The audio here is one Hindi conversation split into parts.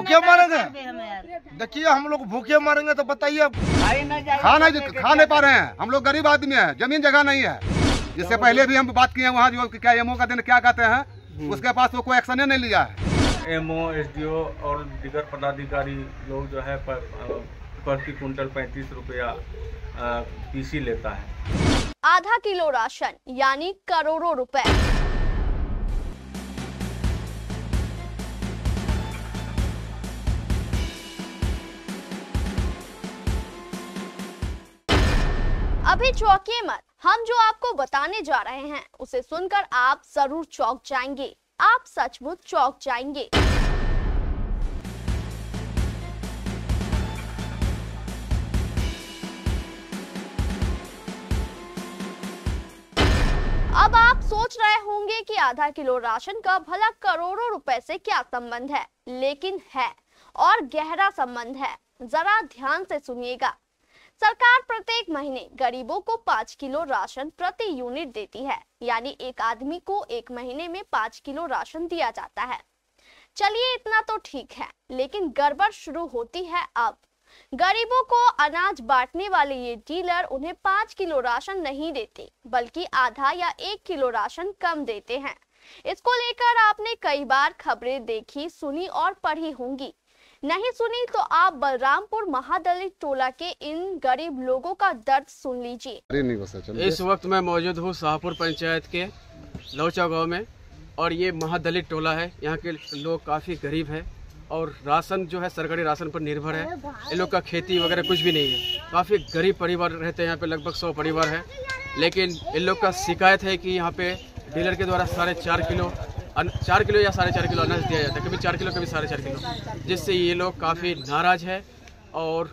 भूखे मरेंगे। देखिए हम लोग भूखे मरेंगे तो बताइए, खा नहीं पा रहे हैं। हम लोग गरीब आदमी हैं, जमीन जगह नहीं है। जिससे पहले भी हम बात किए वहाँ जो क्या एमओ का दिन क्या कहते हैं, उसके पास वो कोई एक्शन नहीं लिया है। एमओ, एसडीओ और दीगर पदाधिकारी लोग जो है प्रति कुंटल 35 रुपया पीसी लेता है। आधा किलो राशन यानी करोड़ों रुपए। अभी चौंकिए मत, हम जो आपको बताने जा रहे हैं उसे सुनकर आप जरूर चौंक जाएंगे। आप सचमुच चौंक जाएंगे। अब आप सोच रहे होंगे कि आधा किलो राशन का भला करोड़ों रुपए से क्या संबंध है, लेकिन है और गहरा संबंध है। जरा ध्यान से सुनिएगा। सरकार प्रत्येक महीने गरीबों को 5 किलो राशन प्रति यूनिट देती है, यानी एक आदमी को एक महीने में 5 किलो राशन दिया जाता है। चलिए इतना तो ठीक है, लेकिन गड़बड़ शुरू होती है अब। गरीबों को अनाज बांटने वाले ये डीलर उन्हें 5 किलो राशन नहीं देते, बल्कि आधा या 1 किलो राशन कम देते हैं। इसको लेकर आपने कई बार खबरें देखी, सुनी और पढ़ी होंगी। नहीं सुनी तो आप बलरामपुर महादलित टोला के इन गरीब लोगों का दर्द सुन लीजिए। इस वक्त मैं मौजूद हूँ शाहपुर पंचायत के लौचा गांव में, और ये महादलित टोला है। यहाँ के लोग काफ़ी गरीब हैं और राशन जो है सरकारी राशन पर निर्भर है। इन लोग का खेती वगैरह कुछ भी नहीं है। काफ़ी गरीब परिवार रहते हैं यहाँ पे, लगभग 100 परिवार है। लेकिन इन लोग का शिकायत है कि यहाँ पे डीलर के द्वारा 4.5 किलो 4 किलो या 4.5 किलो अनाज दिया जाता है, कभी 4 किलो कभी 4.5 किलो, जिससे ये लोग काफ़ी नाराज है और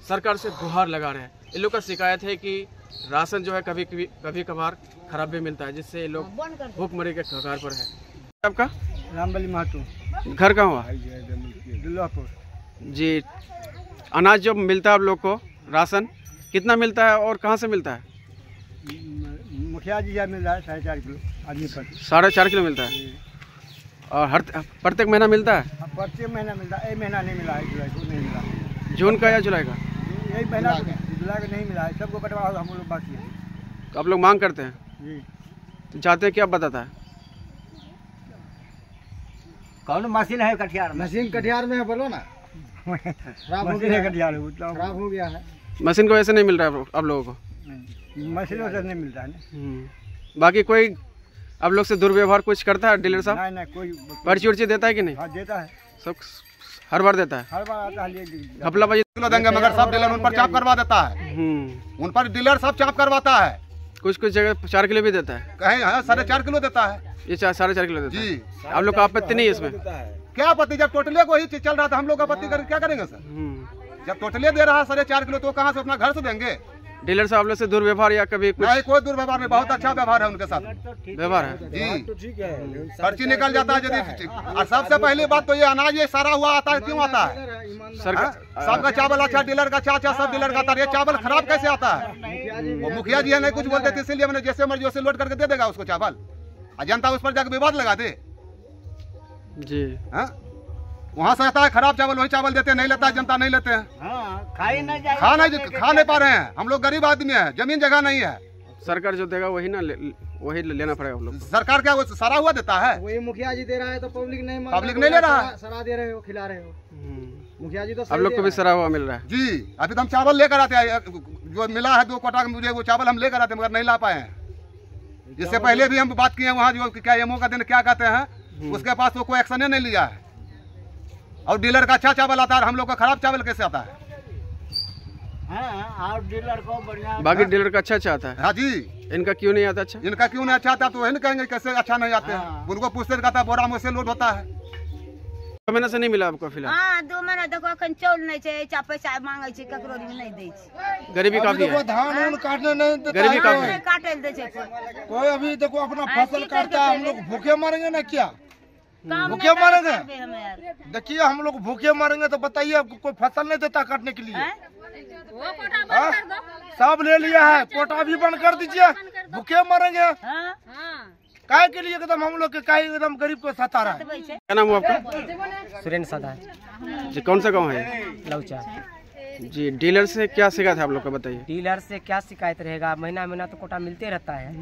सरकार से गुहार लगा रहे हैं। इन लोग का शिकायत है कि राशन जो है कभी कभार खराब भी मिलता है, जिससे ये लोग भूखमरी के कगार पर है। आपका रामबली महतो, घर कहाँ हुआ जी? अनाज जो मिलता है आप लोग को राशन कितना मिलता है और कहाँ से मिलता है? मुखिया जी मिल रहा है 4.5 किलो आदमी पर। 4.5 किलो मिलता है और हर प्रत्येक महीना मिलता है? प्रत्येक महीना मिलता है। एक महीना नहीं मिला है, जुलाई को नहीं मिला। जून का या जुलाई का? यही महीना जुलाई का नहीं मिला है, सबको बंटवा हम लोग बाकी है। तो आप लोग मांग करते हैं जी, तो चाहते हैं क्या बताता है? कौन मशीन है कटिहार में? मशीन कटिहार में है, बोलो ना। खराब हो गया है कटिहार, खराब हो गया है। मशीन को ऐसे नहीं मिल रहा है आप लोगों को? मशीनों से नहीं मिलता है ना। बाकी कोई आप लोग से दुर्व्यवहार कुछ करता है डीलर साहब? नहीं, कोई पर्ची उर्ची देता है कि नहीं? हाँ, देता है। सब हर बार देता है? हर बार आता है। घपलाबाजी किलो देंगे मगर सब डीलर उन पर चाप करवा देता है। उन पर डीलर सब चाप करवाता है। कुछ जगह 4 किलो भी देता है, कहीं 4.5 किलो देता है। ये 4.5 किलो देता है जी। आप लोग का आपत्ति नहीं है इसमें? क्या आपत्ति? जब टोटले को ही चल रहा था, हम लोग आपत्ति करके क्या करेंगे सर? जब टोटले दे रहा है 4.5 किलो, तो कहाँ से अपना घर से देंगे? डीलर साहब लोग से दुर्व्यवहार या कभी कुछ? नहीं, कोई दुर्व्यवहार नहीं, बहुत अच्छा व्यवहार है उनके साथ। व्यवहार है जी, पर्ची निकल जाता है यदि। और सबसे पहली बात तो ये अनाज ये सारा हुआ आता है, क्यों आता है? सबका चावल अच्छा, डीलर का चाचा सब डीलर का आता है, ये चावल खराब कैसे आता है? वो मुखिया जी है नहीं कुछ बोलते थे, इसीलिए मैंने जैसे मर्जी वैसे लोड करके दे देगा उसको चावल, और जनता उस पर जाकर विवाद लगा दे जी। वहाँ से आता है खराब चावल, वही चावल देते हैं, नहीं लेता है जनता, नहीं लेते हैं। खा नहीं पा रहे हैं। हम लोग गरीब आदमी हैं, जमीन जगह नहीं है। सरकार जो देगा वही ना वही लेना पड़ेगा हम लोग। सरकार क्या वो सारा हुआ देता है? वही मुखिया जी दे रहा है तो पब्लिक नहीं ले रहा है। सरा दे रहे हो, खिला रहे हो। मुखिया जी तो आप लोग को भी सरा हुआ मिल रहा है जी। अभी तो हम चावल लेकर आते हैं, जो मिला है 2 कोटा मुझे, वो चावल हम लेकर आते हैं, मगर नहीं ला पाए हैं। इससे पहले भी हम बात किए वहाँ जो क्या एमओ का दिन क्या कहते हैं, उसके पास तो कोई एक्शन नहीं लिया है। और डीलर का अच्छा चावल आता है, हम लोग का खराब चावल कैसे आता है? और डीलर को बढ़िया, बाकी डीलर का अच्छा आता है। हाँ जी। इनका क्यों नहीं आता अच्छा? इनका क्यों नहीं अच्छा आता, तो वही कहेंगे कैसे अच्छा नहीं आते हैं। उनको पूछते कहता बोरा में से लोड होता है। 2 महीना से नहीं मिला आपको फिलहाल? हाँ, 2 महीना देखो अखन चौल नहीं है, पैसा मांगे छै, ककरो नहीं दै छै। गरीबी काफी है। धान काटने नहीं देता, गरीबी काफी है। काटे दै छै कोई। अभी देखो अपना फसल काटता है, हम लोग भूखे मरेंगे ना क्या? काम भूखे मरेंगे? हम यार। देखिए हम लोग भूखे मरेंगे तो बताइए, कोई फसल नहीं देता काटने के लिए। सब ले लिया है, कोटा भी बंद कर दीजिए, भूखे मरेंगे। काय के लिए एकदम हम लोग के काय एकदम गरीब को सता रहा है। क्या नाम हुआ आपका? सुरेंद्र सदा जी, कौन सा गांव है? लौचा। जी, डीलर से क्या शिकायत है आप लोग का, बताइए। डीलर से क्या शिकायत रहेगा, महीना महीना तो कोटा मिलते रहता है।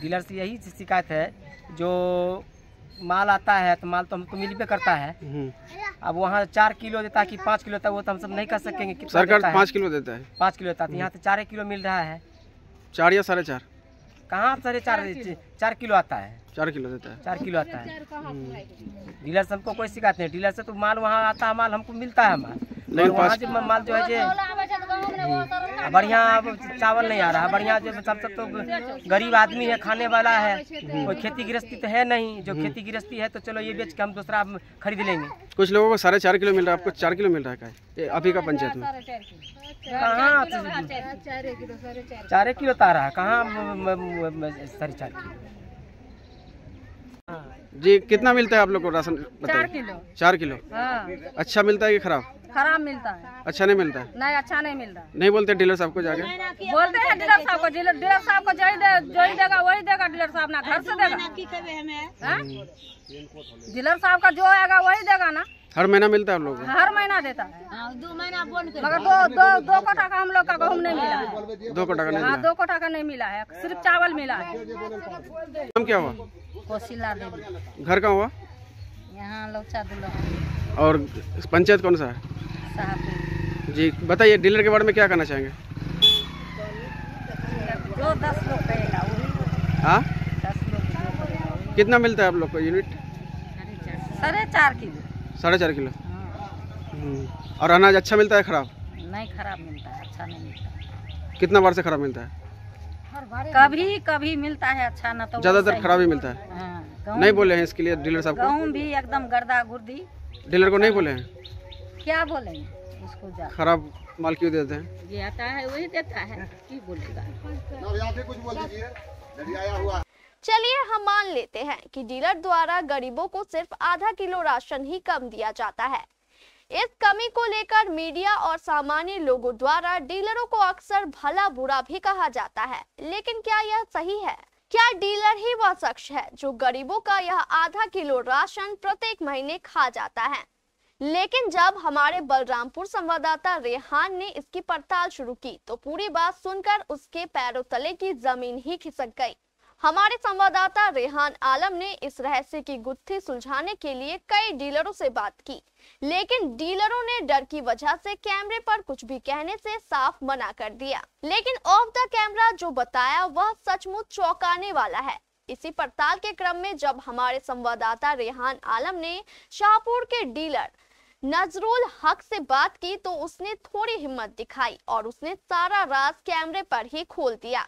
डीलर से यही शिकायत है, जो माल आता है तो माल तो हमको मिल करता है। अब वहाँ 4 किलो देता है कि 5 किलो देता है, वो तो हम सब नहीं कर सकेंगे। सरकार 5 किलो देता है। 5 किलो देता है, यहाँ तो 4 किलो मिल रहा है। 4 या 4.5? कहाँ 4.5? 4 किलो आता है। 4 किलो देता है। 4 किलो आता है। डीलर से हमको कोई शिकायत नहीं। डीलर से तो माल वहाँ आता है, माल हमको मिलता है माल, लेकिन वहाँ जो माल जो है बढ़िया चावल नहीं आ रहा है। बढ़िया जो सब तो गरीब आदमी है, खाने वाला है, कोई खेती गृहस्थी तो है नहीं। जो खेती गृहस्थी है तो चलो ये बेच के हम दूसरा खरीद लेंगे। कुछ लोगों को 4.5 किलो मिल रहा है, आपको 4 किलो मिल रहा है क्या अभी का पंचायत में? कहाँ 4 किलो तारा है, कहाँ 4.5 किलो। जी, कितना मिलता है आप लोग को राशन? 4 किलो। 4 किलो? अच्छा मिलता है कि खराब? खराब मिलता है। अच्छा नहीं मिलता है? नहीं, अच्छा नहीं मिलता। नहीं बोलते डीलर साहब को जाके? बोलते हैं डीलर साहब को, डीलर साहब को जो ही देगा वही देगा। डीलर साहब ना घर से देगा, डीलर साहब का जो आएगा वही देगा ना। हर महीना मिलता है आप लोगों को? हर महीना देता है, 2 महीना मगर 2 कोटा का हम लोग का गेहूँ नहीं मिला है। 2 कोटा का नहीं? हाँ, 2 कोटा का नहीं मिला है, सिर्फ चावल मिला है। नाम क्या हुआ? कोशिला देवी। घर कहाँ हुआ? यहाँ लौचा दुल्हा। और पंचायत कौन सा है? साहब जी, बताइए डीलर के बारे में क्या कहना चाहेंगे? जो 10 लोग कहेगा वही। हाँ, 10 लोग। कितना मिलता है आप लोग को यूनिट? 4.5 किलो। 4.5 किलो? और अनाज अच्छा मिलता है खराब? नहीं, खराब मिलता है, अच्छा नहीं मिलता। कितना बार से खराब मिलता है? कभी कभी मिलता है अच्छा, ना तो ज्यादातर खराब ही मिलता है। हाँ, नहीं बोले हैं इसके लिए डीलर साहब को? गेहूँ भी एकदम गर्दा गुर्दी। डीलर को नहीं बोले हैं? क्या बोलेंगे उसको? खराब माल क्यों देते हैं? ये आता है वही देता है, की बोलेगा। चलिए हम मान लेते हैं कि डीलर द्वारा गरीबों को सिर्फ आधा किलो राशन ही कम दिया जाता है। इस कमी को लेकर मीडिया और सामान्य लोगों द्वारा डीलरों को अक्सर भला बुरा भी कहा जाता है, लेकिन क्या यह सही है? क्या डीलर ही वह शख्स है जो गरीबों का यह आधा किलो राशन प्रत्येक महीने खा जाता है? लेकिन जब हमारे बलरामपुर संवाददाता रेहान ने इसकी पड़ताल शुरू की तो पूरी बात सुनकर उसके पैरों तले की जमीन ही खिसक गई। हमारे संवाददाता रेहान आलम ने इस रहस्य की गुत्थी सुलझाने के लिए कई डीलरों से बात की, लेकिन डीलरों ने डर की वजह से कैमरे पर कुछ भी कहने से साफ मना कर दिया। लेकिन ऑफ द कैमरा जो बताया वह सचमुच चौंकाने वाला है। इसी पड़ताल के क्रम में जब हमारे संवाददाता रेहान आलम ने शाहपुर के डीलर नजरुल हक से बात की तो उसने थोड़ी हिम्मत दिखाई और उसने सारा राज कैमरे पर ही खोल दिया,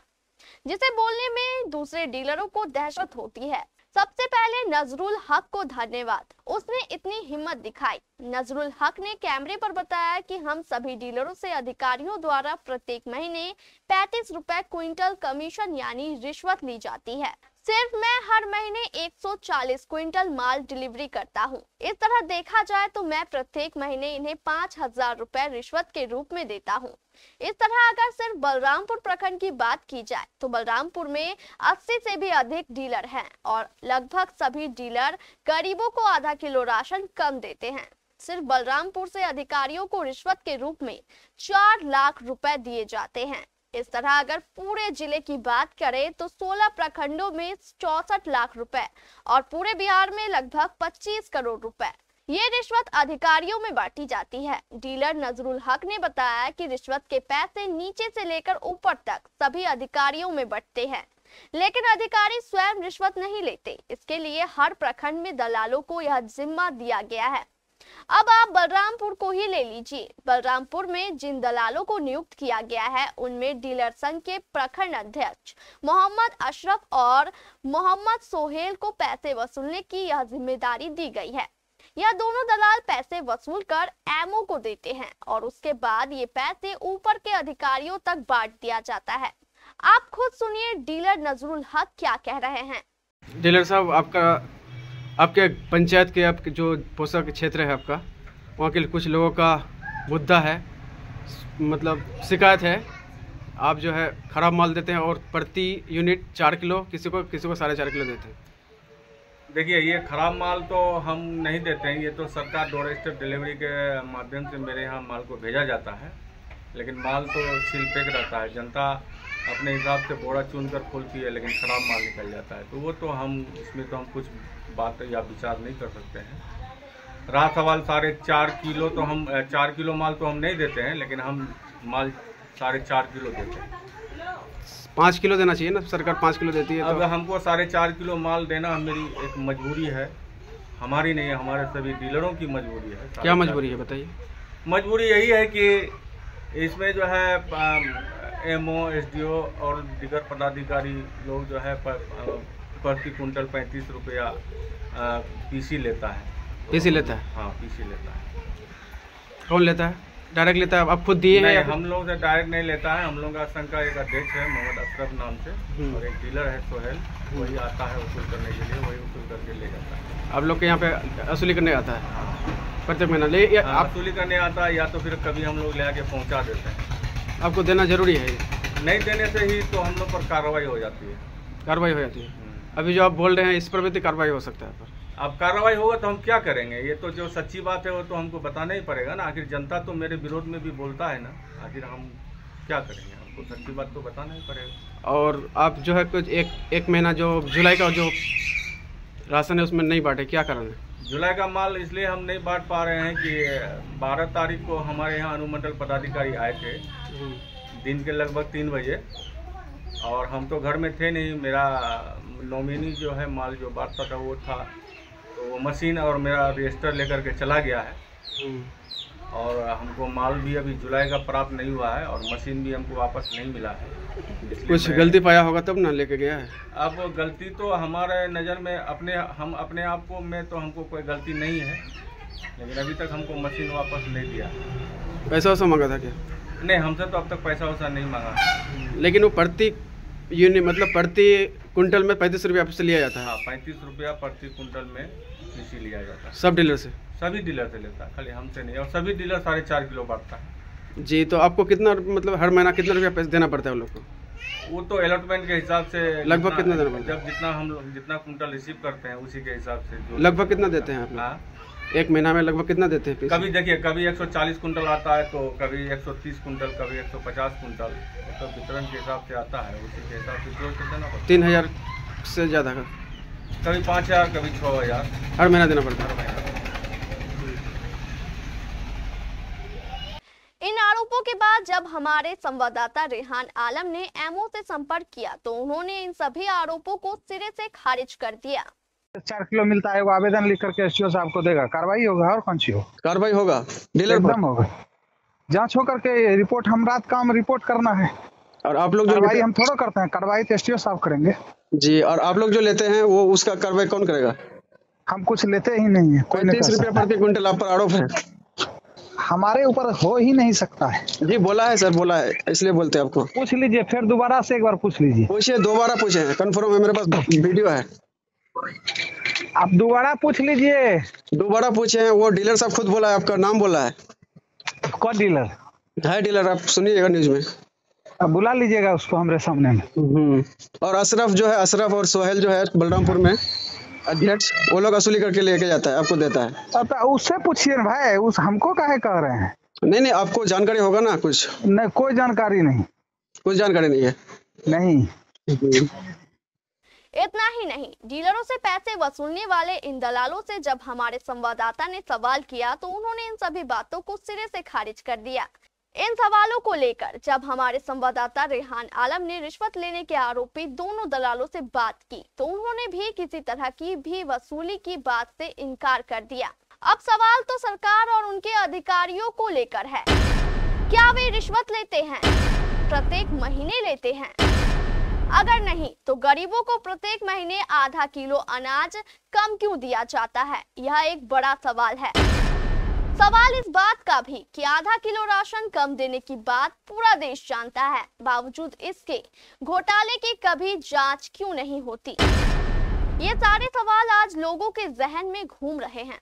जिसे बोलने में दूसरे डीलरों को दहशत होती है। सबसे पहले नजरुल हक को धन्यवाद, उसने इतनी हिम्मत दिखाई। नजरुल हक ने कैमरे पर बताया कि हम सभी डीलरों से अधिकारियों द्वारा प्रत्येक महीने 35 रुपए क्विंटल कमीशन यानी रिश्वत ली जाती है। सिर्फ मैं हर महीने 140 क्विंटल माल डिलीवरी करता हूँ। इस तरह देखा जाए तो मैं प्रत्येक महीने इन्हें 5000 रुपए रिश्वत के रूप में देता हूँ। इस तरह अगर सिर्फ बलरामपुर प्रखंड की बात की जाए तो बलरामपुर में 80 से भी अधिक डीलर हैं और लगभग सभी डीलर गरीबों को आधा किलो राशन कम देते हैं। सिर्फ बलरामपुर से अधिकारियों को रिश्वत के रूप में 4 लाख रुपए दिए जाते हैं। इस तरह अगर पूरे जिले की बात करें तो 16 प्रखंडों में 64 लाख रुपए और पूरे बिहार में लगभग 25 करोड़ रुपए ये रिश्वत अधिकारियों में बांटी जाती है। डीलर नजरुल हक ने बताया कि रिश्वत के पैसे नीचे से लेकर ऊपर तक सभी अधिकारियों में बंटते हैं, लेकिन अधिकारी स्वयं रिश्वत नहीं लेते। इसके लिए हर प्रखंड में दलालों को यह जिम्मा दिया गया है। अब आप बलरामपुर को ही ले लीजिए। बलरामपुर में जिन दलालों को नियुक्त किया गया है उनमें डीलर संघ के प्रखंड अध्यक्ष मोहम्मद अशरफ और मोहम्मद सोहेल को पैसे वसूलने की यह जिम्मेदारी दी गई है। यह दोनों दलाल पैसे वसूल कर एमओ को देते हैं और उसके बाद ये पैसे ऊपर के अधिकारियों तक बांट दिया जाता है। आप खुद सुनिए डीलर नजरुल हक क्या कह रहे हैं। डीलर साहब, आपके पंचायत के आपके जो पोषक क्षेत्र है आपका, वहाँ के कुछ लोगों का मुद्दा है, मतलब शिकायत है, आप जो है खराब माल देते हैं और प्रति यूनिट 4 किलो, किसी को 4.5 किलो देते हैं। देखिए, ये खराब माल तो हम नहीं देते हैं। ये तो सरकार डोर स्टेप डिलीवरी के माध्यम से मेरे यहाँ माल को भेजा जाता है, लेकिन माल तो सील पैक रहता है। जनता अपने हिसाब से बोरा चुन कर खोलती है, लेकिन ख़राब माल निकल जाता है। तो वो तो हम इसमें तो हम कुछ बात या विचार नहीं कर सकते हैं। रहा सवाल 4.5 किलो, तो हम 4 किलो माल तो हम नहीं देते हैं, लेकिन हम माल 4.5 किलो देते हैं। 5 किलो देना चाहिए ना, सरकार 5 किलो देती है। अब तो हमको 4.5 किलो माल देना मेरी एक मजबूरी है, हमारी नहीं है, हमारे सभी डीलरों की मजबूरी है। क्या मजबूरी है बताइए? मजबूरी यही है कि इसमें जो है एमओ, एसडीओ और दीगर पदाधिकारी लोग जो है प्रति कुंटल 35 रुपया पीसी लेता है। पीसी लेता है? हाँ, पीसी लेता है। कौन लेता है? डायरेक्ट लेता है? आप खुद दिए हैं? नहीं, हम लोग से डायरेक्ट नहीं लेता है। हम लोग का संघ का एक अध्यक्ष है मोहम्मद अशरफ नाम से, और एक डीलर है सोहेल, वही आता है वसूल करने के लिए, वही वसूल करके ले जाता है। आप लोग के यहाँ पे वसूली करने आता है प्रत्येक महीना? ले आप वसूली करने आता है, या तो फिर कभी हम लोग ले आके पहुँचा देते हैं। आपको देना जरूरी है? नहीं देने से ही तो हम लोग पर कार्रवाई हो जाती है। कार्रवाई हो जाती है? अभी जो आप बोल रहे हैं इस पर भी कार्रवाई हो सकता है? अब कार्रवाई होगा तो हम क्या करेंगे? ये तो जो सच्ची बात है वो तो हमको बताना ही पड़ेगा ना। आखिर जनता तो मेरे विरोध में भी बोलता है ना, आखिर हम क्या करेंगे? हमको सच्ची बात तो बताना ही पड़ेगा। और आप जो है कुछ एक महीना जो जुलाई का जो राशन है उसमें नहीं बांटे, क्या कारण है? जुलाई का माल इसलिए हम नहीं बांट पा रहे हैं कि 12 तारीख को हमारे यहाँ अनुमंडल पदाधिकारी आए थे दिन के लगभग 3 बजे, और हम तो घर में थे नहीं। मेरा नॉमिनी जो है माल जो बांटता था वो था, तो वो मशीन और मेरा रजिस्टर लेकर के चला गया है, और हमको माल भी अभी जुलाई का प्राप्त नहीं हुआ है, और मशीन भी हमको वापस नहीं मिला है। कुछ गलती पाया होगा तब ना लेके गया है? अब गलती तो हमारे नज़र में हम अपने आप को में तो हमको कोई गलती नहीं है, लेकिन अभी तक हमको मशीन वापस नहीं दिया। पैसा वैसा मांगा था क्या? नहीं, हमसे तो अब तक पैसा वैसा नहीं मांगा। लेकिन वो प्रति यूनिट मतलब प्रति कुंटल में 35 रुपया आपसे लिया जाता है? हाँ, 35 रुपया प्रति कुंटल में पीसी लिया जाता है। सब डीलर से? सभी डीलर से लेता है, खाली हमसे नहीं। और सभी डीलर 4.5 किलो बांटता है। जी, तो आपको कितना मतलब हर महीना कितना रुपया पैसा देना पड़ता है उन लोग को? वो तो अलॉटमेंट के हिसाब से लगभग कितना देना पड़ता है? जब जितना हम लोग जितना कुंटल रिसीव करते हैं उसी के हिसाब से। लगभग कितना देते हैं आप? एक महीना में लगभग कितना देते हैं? कभी देखिए, कभी 140 कुंटल आता है, तो कभी 130 कुंटल, कभी 150 कुंटल, मतलब वितरण के हिसाब से आता है, उसी के हिसाब से जोड़ के देना पड़ता है। 3000 से ज़्यादा का? कभी 5000, कभी 6000 हर महीना देना पड़ता है। इन आरोपों के बाद जब हमारे संवाददाता रेहान आलम ने एमओ से संपर्क किया तो उन्होंने इन सभी आरोपों को सिरे से खारिज कर दिया। 4 किलो मिलता है, वो आवेदन लिख करके एसडीओ साहब को देगा, कार्रवाई होगा। और कौन सी हो कार्रवाई होगा? डीलर एकदम होगा, जांच हो करके रिपोर्ट। हम रात काम रिपोर्ट करना है, और आप लोग जो कार्रवाई हम थोड़ा करते हैं, कार्रवाई तो एसडीओ साहब करेंगे जी। और आप लोग जो लेते हैं वो उसका कार्रवाई कौन करेगा? हम कुछ लेते ही नहीं है। 35 रुपया प्रति कुंटल आप पर आरोप है? हमारे ऊपर हो ही नहीं सकता है। जी, बोला है सर, बोला है, इसलिए बोलते हैं आपको। पूछ लीजिए, फिर दोबारा से एक बार पूछ लीजिए। पूछिए, दोबारा पूछे, कंफर्म है, मेरे पास वीडियो है। आप दोबारा पूछ लीजिए। दोबारा पूछे हैं, वो डीलर साहब खुद बोला है, आपका नाम बोला है। कौन डीलर है? डीलर आप सुनिएगा न्यूज में, अब बुला लीजिएगा उसको हमारे सामने में। और अशरफ जो है, अशरफ और सोहेल जो है बलरामपुर में अध्यक्ष, वो लोग वसूली करके लेके जाता है, आपको देता है। तो उससे पूछिए ना भाई, उस हमको काहे कह रहे हैं? नहीं, आपको जानकारी होगा ना कुछ? नहीं, कोई जानकारी नहीं। कुछ जानकारी नहीं है? नहीं। इतना ही नहीं, डीलरों से पैसे वसूलने वाले इन दलालों से जब हमारे संवाददाता ने सवाल किया तो उन्होंने इन सभी बातों को सिरे से खारिज कर दिया। इन सवालों को लेकर जब हमारे संवाददाता रेहान आलम ने रिश्वत लेने के आरोपी दोनों दलालों से बात की तो उन्होंने भी किसी तरह की भी वसूली की बात से इनकार कर दिया। अब सवाल तो सरकार और उनके अधिकारियों को लेकर है, क्या वे रिश्वत लेते हैं? प्रत्येक महीने लेते हैं? अगर नहीं तो गरीबों को प्रत्येक महीने आधा किलो अनाज कम क्यों दिया जाता है? यह एक बड़ा सवाल है। सवाल इस बात का भी कि आधा किलो राशन कम देने की बात पूरा देश जानता है, बावजूद इसके घोटाले की कभी जांच क्यों नहीं होती? ये सारे सवाल आज लोगों के जहन में घूम रहे हैं।